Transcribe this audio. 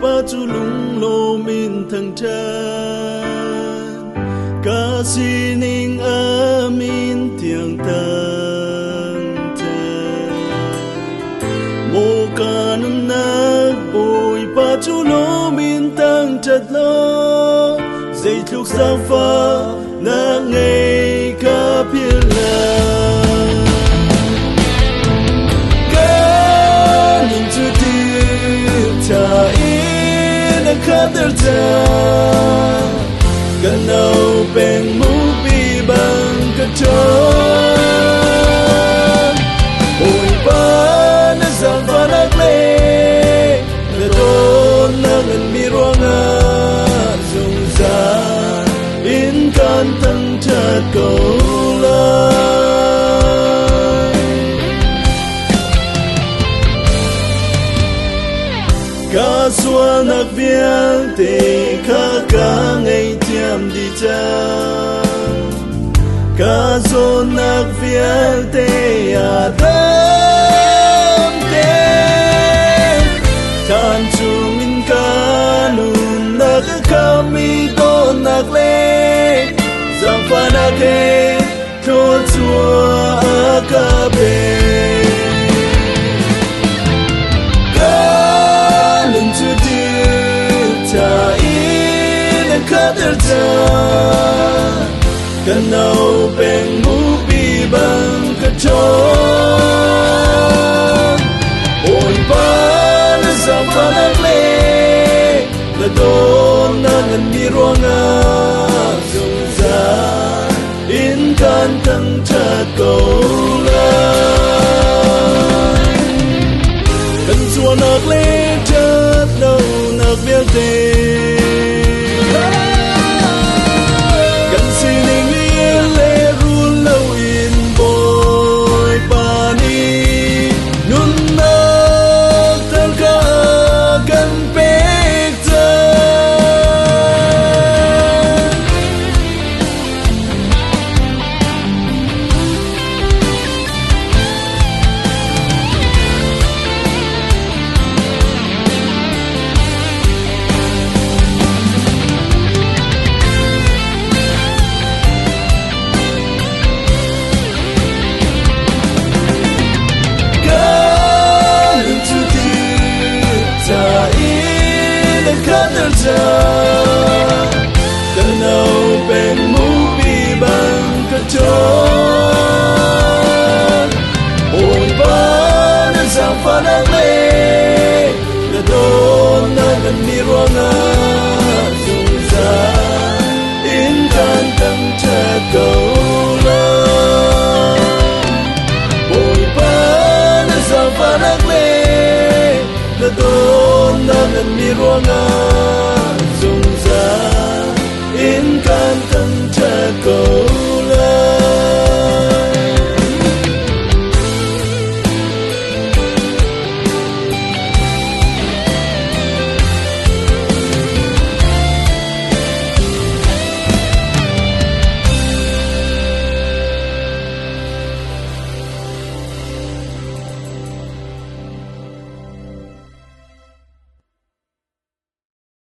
ba chu lung lo min thang chân ca si ning a min tiang tang chân mô ca nung nát bồi ba chu lo min tang chật lo dây thúc sang pha na ngày ca phiền là Kaderta Ganau peng mubi bang kacang Oi pa na zampa nagle Na don nangan miruanga Zungzan in kan tang chat kaulay Ca xua nạc viang tê ca ngày tiêm đi chăng Ca xô nạc viang tê tâm tê Than chung in ca nun nạc kami do nạc lê Giang pha nạc hê thô chua ca bê Kanau peng mubi bang kacang Oi pa na zampa nagle Na don nangan miruanga Zungzan in kan tang chat kaulay Kan zua nagle chat nau nak biang te Kanau peng mubi bang kacang Oi pa na zampa nagle Na don nangan miruanga Zungzan in kan tang chat kaulay Oi pa na zampa nagle Na don nangan miruanga